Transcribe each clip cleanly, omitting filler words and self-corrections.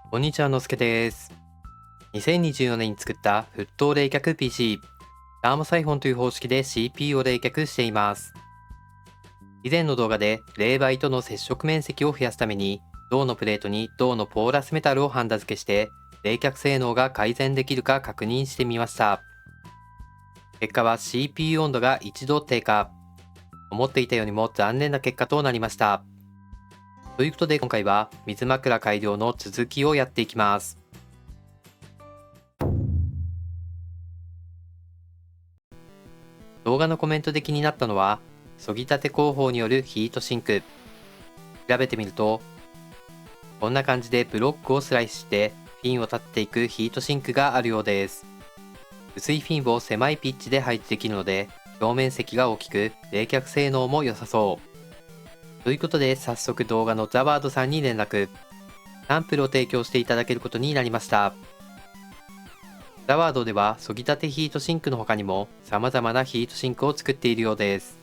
こんにちは、のすけです。2024年に作った沸騰冷却 PC、ターモサイフォンという方式で CPU を冷却しています。以前の動画で冷媒との接触面積を増やすために、銅のプレートに銅のポーラスメタルをハンダ付けして、冷却性能が改善できるか確認してみました。結果は CPU 温度が1度低下。思っていたよりも残念な結果となりました。ということで今回は水枕改良の続きをやっていきます。動画のコメントで気になったのは、削ぎたて工法によるヒートシンク。調べてみると、こんな感じでブロックをスライスしてフィンを立てていくヒートシンクがあるようです。薄いフィンを狭いピッチで配置できるので、表面積が大きく冷却性能も良さそう。ということで早速動画のザワードさんに連絡。サンプルを提供していただけることになりました。ザワードでは削ぎたてヒートシンクの他にも様々なヒートシンクを作っているようです。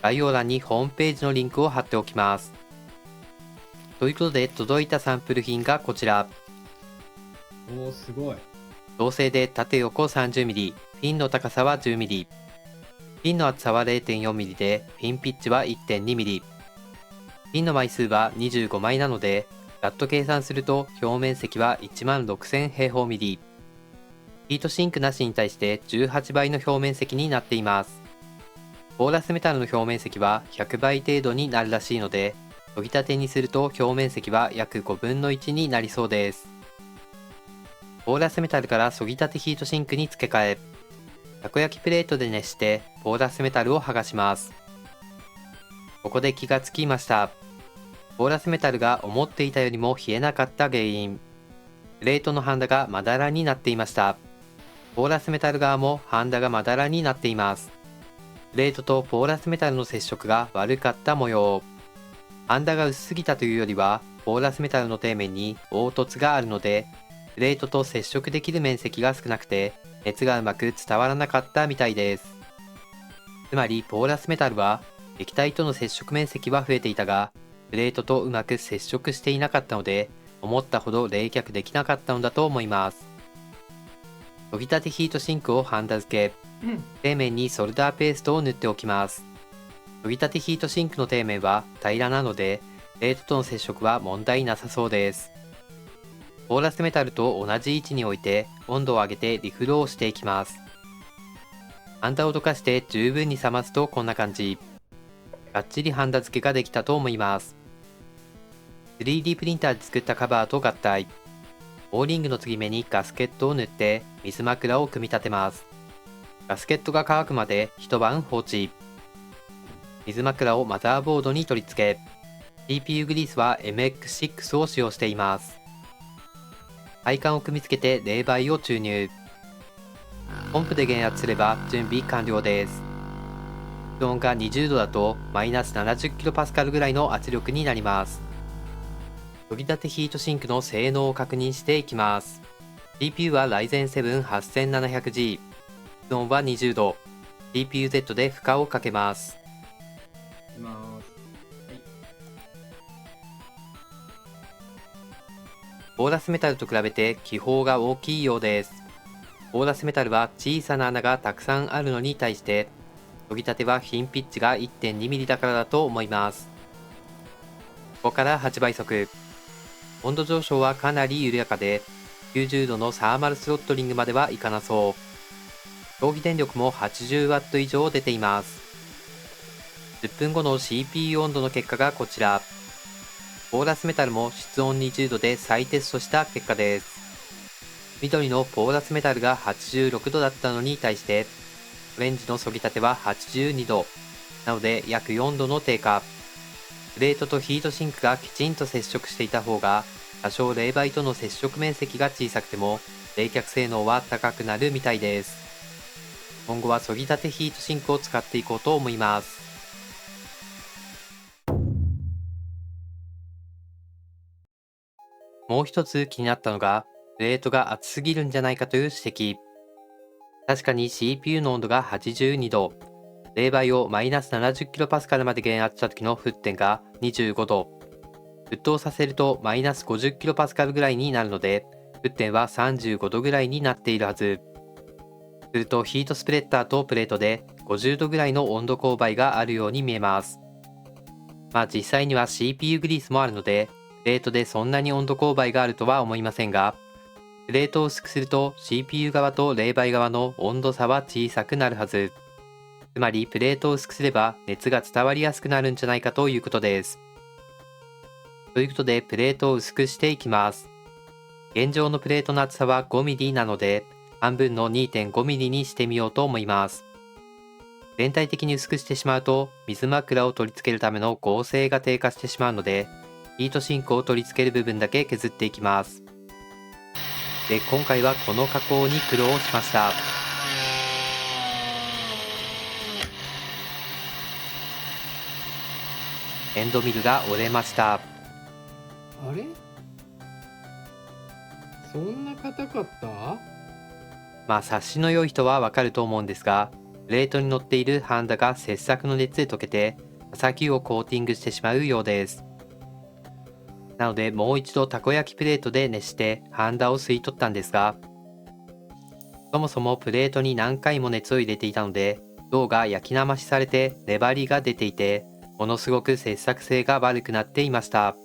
概要欄にホームページのリンクを貼っておきます。ということで届いたサンプル品がこちら。おお、すごい。銅製で縦横 30mm、フィンの高さは 10mm、フィンの厚さは 0.4mm でフィンピッチは 1.2mm、フィンの枚数は25枚なので、ざっと計算すると表面積は16000平方ミリ。ヒートシンクなしに対して18倍の表面積になっています。ポーラスメタルの表面積は100倍程度になるらしいので、研ぎたてにすると表面積は約5分の1になりそうです。ポーラスメタルから研ぎたてヒートシンクに付け替え、たこ焼きプレートで熱してポーラスメタルを剥がします。ここで気がつきました。ポーラスメタルが思っていたよりも冷えなかった原因。プレートのハンダがまだらになっていました。ポーラスメタル側もハンダがまだらになっています。プレートとポーラスメタルの接触が悪かった模様。ハンダが薄すぎたというよりは、ポーラスメタルの底面に凹凸があるので、プレートと接触できる面積が少なくて、熱がうまく伝わらなかったみたいです。つまり、ポーラスメタルは、液体との接触面積は増えていたが、プレートとうまく接触していなかったので、思ったほど冷却できなかったのだと思います。研ぎたてヒートシンクをハンダ付け、底面にソルダーペーストを塗っておきます。研ぎたてヒートシンクの底面は平らなので、プレートとの接触は問題なさそうです。ポーラスメタルと同じ位置に置いて温度を上げてリフローしていきます。ハンダを溶かして十分に冷ますとこんな感じ。がっちりハンダ付けができたと思います。3D プリンターで作ったカバーと合体。ボーリングの継ぎ目にガスケットを塗って水枕を組み立てます。ガスケットが乾くまで一晩放置。水枕をマザーボードに取り付け、CPU グリースは MX6 を使用しています。配管を組み付けて冷媒を注入。ポンプで減圧すれば準備完了です。室温が20度だとマイナス 70kPa ぐらいの圧力になります。研ぎたてヒートシンクの性能を確認していきます。CPU は Ryzen 7 8700G。室温は20度。CPU-Z で負荷をかけます。いきます。ポーラスメタルと比べて気泡が大きいようです。ポーラスメタルは小さな穴がたくさんあるのに対して、研ぎたてはフィンピッチが 1.2mm だからだと思います。ここから8倍速。温度上昇はかなり緩やかで、90度のサーマルスロットリングまではいかなそう。消費電力も 80W 以上出ています。10分後の CPU 温度の結果がこちら。ポーラスメタルも室温20度で再テストした結果です。緑のポーラスメタルが86度だったのに対して、オレンジの削ぎたては82度。なので約4度の低下。プレートとヒートシンクがきちんと接触していた方が、多少冷媒との接触面積が小さくても、冷却性能は高くなるみたいです。今後は削ぎたてヒートシンクを使っていこうと思います。もう一つ気になったのが、プレートが熱すぎるんじゃないかという指摘。確かに CPU の温度が82度、冷媒をマイナス 70kPa まで減圧した時の沸点が25度、沸騰させるとマイナス 50kPa ぐらいになるので、沸点は35度ぐらいになっているはず。するとヒートスプレッダーとプレートで50度ぐらいの温度勾配があるように見えます。実際には CPU グリースもあるので、プレートでそんなに温度勾配があるとは思いませんが、プレートを薄くすると CPU 側と冷媒側の温度差は小さくなるはず。つまりプレートを薄くすれば熱が伝わりやすくなるんじゃないかということです。ということでプレートを薄くしていきます。現状のプレートの厚さは 5mm なので、半分の 2.5mm にしてみようと思います。全体的に薄くしてしまうと水枕を取り付けるための合成が低下してしまうので、ヒートシンクを取り付ける部分だけ削っていきます。で、今回はこの加工に苦労しました。エンドミルが折れました。あれ、そんな硬かった？察しの良い人はわかると思うんですが、プレートに乗っているハンダが切削の熱で溶けて刃先をコーティングしてしまうようです。なのでもう一度たこ焼きプレートで熱してハンダを吸い取ったんですが、そもそもプレートに何回も熱を入れていたので、銅が焼き生しされて粘りが出ていて、ものすごく切削性が悪くなっていました。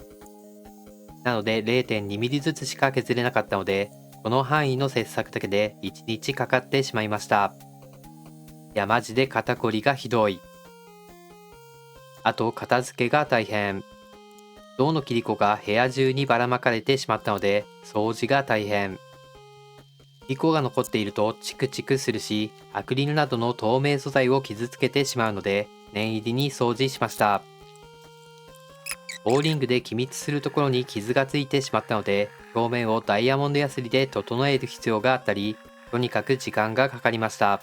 なので 0.2mm ずつしか削れなかったので、この範囲の切削だけで1日かかってしまいました。いやマジで肩こりがひどい。あと片付けが大変。銅の切り子が部屋中にばらまかれてしまったので掃除が大変。切り子が残っているとチクチクするし、アクリルなどの透明素材を傷つけてしまうので念入りに掃除しました。ボーリングで気密するところに傷がついてしまったので、表面をダイヤモンドヤスリで整える必要があったり、とにかく時間がかかりました。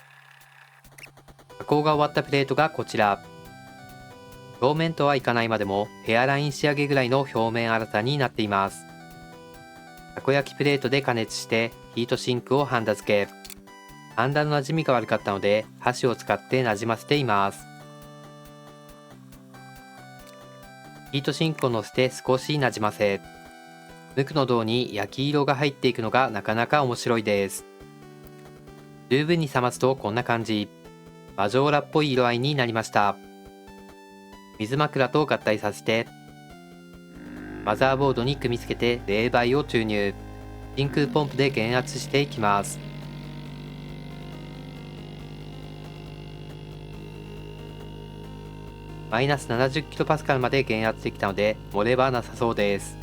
加工が終わったプレートがこちら。表面とはいかないまでもヘアライン仕上げぐらいの表面粗さになっています。たこ焼きプレートで加熱してヒートシンクをハンダ付け。ハンダの馴染みが悪かったので箸を使って馴染ませています。ヒートシンクを乗せて少し馴染ませ、無垢の銅に焼き色が入っていくのがなかなか面白いです。十分に冷ますとこんな感じ。マジョーラっぽい色合いになりました。水枕と合体させて、マザーボードに組み付けて冷媒を注入。真空ポンプで減圧していきます。マイナス 70kPa まで減圧できたので漏れはなさそうです。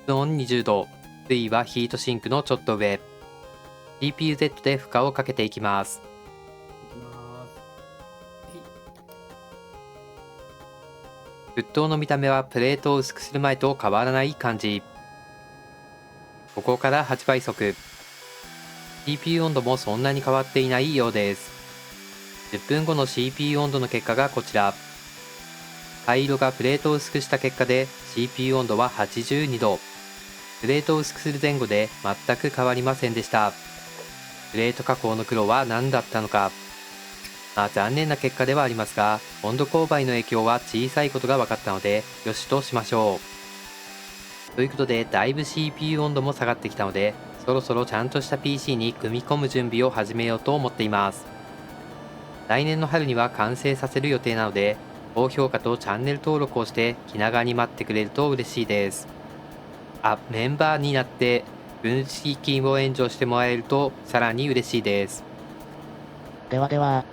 室温20度、水位はヒートシンクのちょっと上。CPU-Z で負荷をかけていきます。いきます。沸騰の見た目はプレートを薄くする前と変わらない感じ。ここから8倍速。CPU 温度もそんなに変わっていないようです。10分後の CPU 温度の結果がこちら。灰色がプレートを薄くした結果で CPU 温度は82度。プレートを薄くする前後で全く変わりませんでした。プレート加工の苦労は何だったのか。残念な結果ではありますが、温度勾配の影響は小さいことが分かったのでよしとしましょう。ということでだいぶ CPU 温度も下がってきたので、そろそろちゃんとした PC に組み込む準備を始めようと思っています。来年の春には完成させる予定なので、高評価とチャンネル登録をして気長に待ってくれると嬉しいです。メンバーになって軍資金を援助してもらえるとさらに嬉しいです。ではでは。